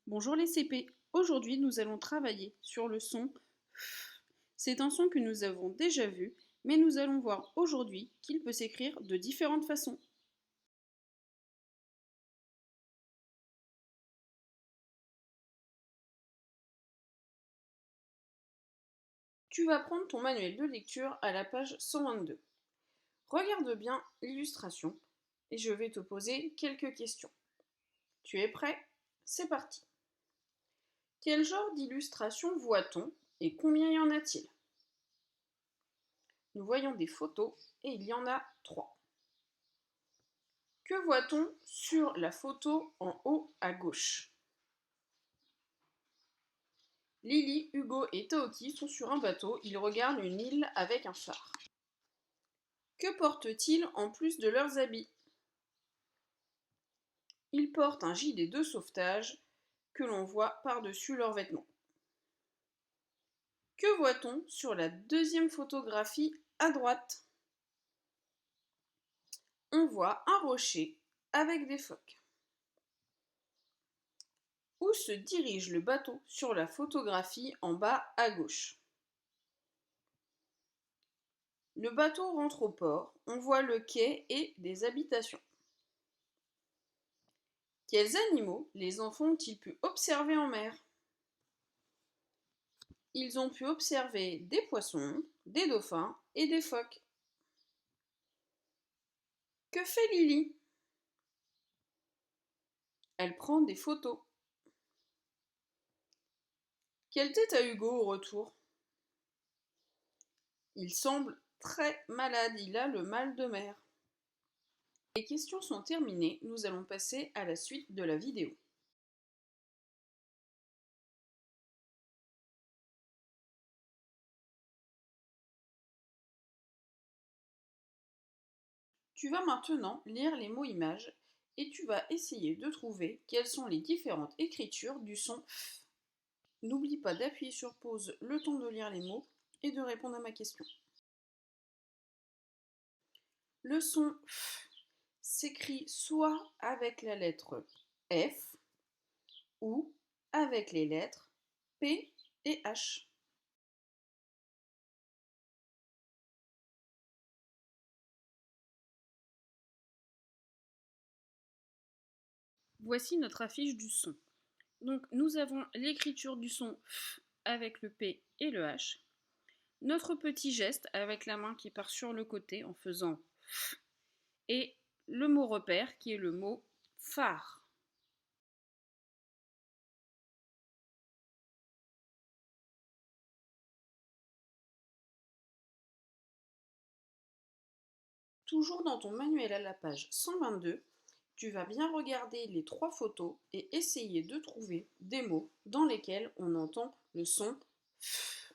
Bonjour les CP, aujourd'hui nous allons travailler sur le son F. C'est un son que nous avons déjà vu, mais nous allons voir aujourd'hui qu'il peut s'écrire de différentes façons. Tu vas prendre ton manuel de lecture à la page 122. Regarde bien l'illustration et je vais te poser quelques questions. Tu es prêt? C'est parti. Quel genre d'illustration voit-on et combien y en a-t-il? Nous voyons des photos et il y en a 3. Que voit-on sur la photo en haut à gauche? Lily, Hugo et Taoki sont sur un bateau, ils regardent une île avec un phare. Que portent-ils en plus de leurs habits? Ils portent un gilet de sauvetage que l'on voit par-dessus leurs vêtements. Que voit-on sur la deuxième photographie à droite? On voit un rocher avec des phoques. Où se dirige le bateau sur la photographie en bas à gauche? Le bateau rentre au port, on voit le quai et des habitations. Quels animaux les enfants ont-ils pu observer en mer? Ils ont pu observer des poissons, des dauphins et des phoques. Que fait Lily? Elle prend des photos. Quelle tête a Hugo au retour? Il semble très malade, il a le mal de mer. Les questions sont terminées, nous allons passer à la suite de la vidéo. Tu vas maintenant lire les mots images et tu vas essayer de trouver quelles sont les différentes écritures du son F. N'oublie pas d'appuyer sur pause le temps de lire les mots et de répondre à ma question. Le son F s'écrit soit avec la lettre F ou avec les lettres P et H. Voici notre affiche du son. Donc nous avons l'écriture du son F avec le P et le H. Notre petit geste avec la main qui part sur le côté en faisant F et le mot repère qui est le mot phare. Toujours dans ton manuel à la page 122, tu vas bien regarder les 3 photos et essayer de trouver des mots dans lesquels on entend le son F.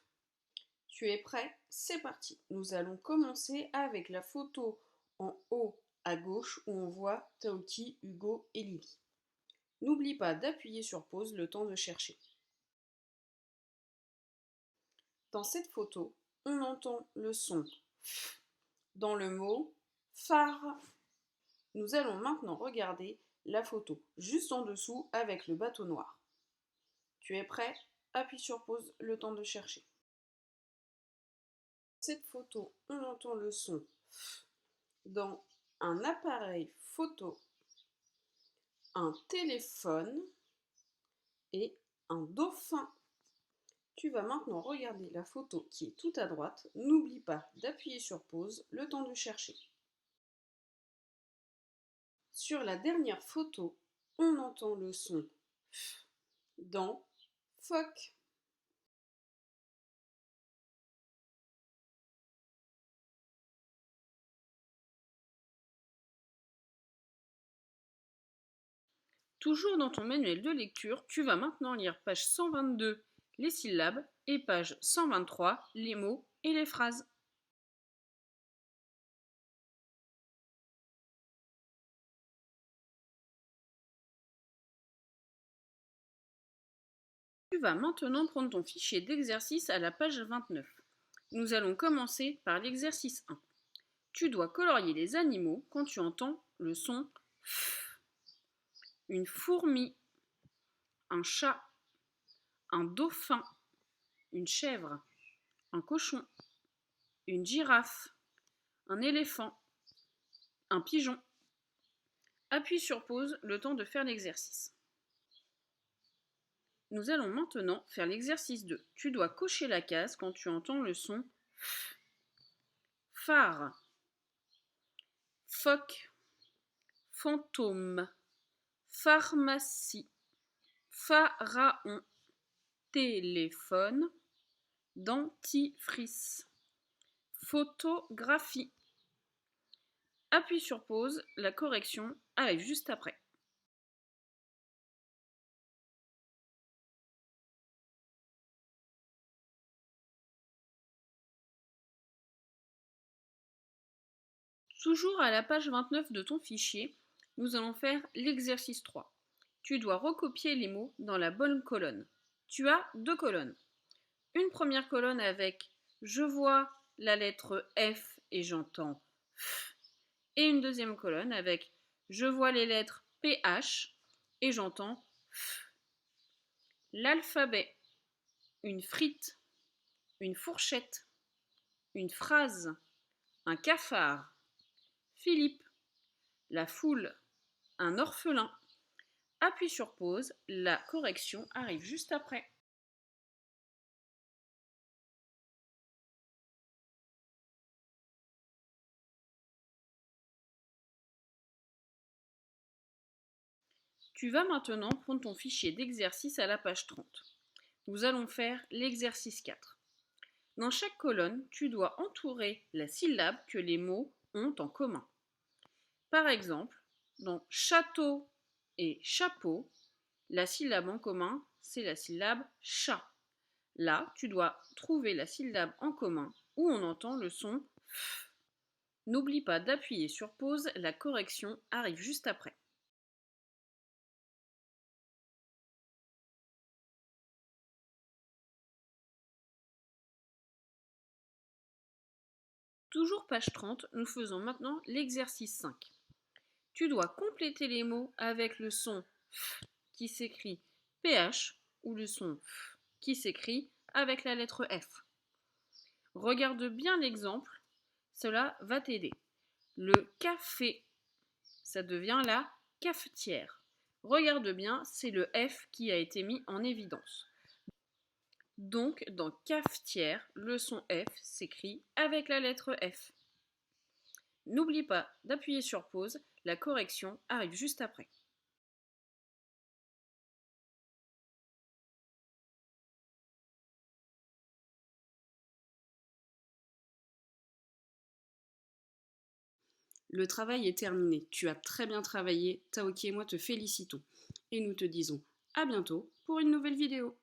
Tu es prêt? C'est parti. Nous allons commencer avec la photo en haut à gauche où on voit Taoki, Hugo et Lily. N'oublie pas d'appuyer sur pause le temps de chercher. Dans cette photo, on entend le son F dans le mot phare. Nous allons maintenant regarder la photo juste en dessous avec le bateau noir. Tu es prêt? Appuie sur pause le temps de chercher. Dans cette photo, on entend le son F dans un appareil photo, un téléphone et un dauphin. Tu vas maintenant regarder la photo qui est tout à droite. N'oublie pas d'appuyer sur pause le temps de chercher. Sur la dernière photo, on entend le son F dans phoque. Toujours dans ton manuel de lecture, tu vas maintenant lire page 122 les syllabes et page 123 les mots et les phrases. Tu vas maintenant prendre ton fichier d'exercice à la page 29. Nous allons commencer par l'exercice 1. Tu dois colorier les animaux quand tu entends le son F. Une fourmi, un chat, un dauphin, une chèvre, un cochon, une girafe, un éléphant, un pigeon. Appuie sur pause le temps de faire l'exercice. Nous allons maintenant faire l'exercice 2. Tu dois cocher la case quand tu entends le son F. Phare, phoque, fantôme, pharmacie, pharaon, téléphone, dentifrice, photographie. Appuie sur pause, la correction arrive juste après. Toujours à la page 29 de ton fichier, nous allons faire l'exercice 3. Tu dois recopier les mots dans la bonne colonne. Tu as 2 colonnes. Une première colonne avec « Je vois la lettre F et j'entends F » et une deuxième colonne avec « Je vois les lettres PH et j'entends F ». L'alphabet, une frite, une fourchette, une phrase, un cafard, Philippe, la foule, un orphelin. Appuie sur pause, la correction arrive juste après. Tu vas maintenant prendre ton fichier d'exercice à la page 30. Nous allons faire l'exercice 4. Dans chaque colonne, tu dois entourer la syllabe que les mots ont en commun. Par exemple, dans château et chapeau, la syllabe en commun, c'est la syllabe chat. Là, tu dois trouver la syllabe en commun où on entend le son F. N'oublie pas d'appuyer sur pause, la correction arrive juste après. Toujours page 30, nous faisons maintenant l'exercice 5. Tu dois compléter les mots avec le son F qui s'écrit PH ou le son F qui s'écrit avec la lettre F. Regarde bien l'exemple, cela va t'aider. Le café, ça devient la cafetière. Regarde bien, c'est le F qui a été mis en évidence. Donc, dans cafetière, le son F s'écrit avec la lettre F. N'oublie pas d'appuyer sur pause, la correction arrive juste après. Le travail est terminé, tu as très bien travaillé, Taoki et moi te félicitons. Et nous te disons à bientôt pour une nouvelle vidéo.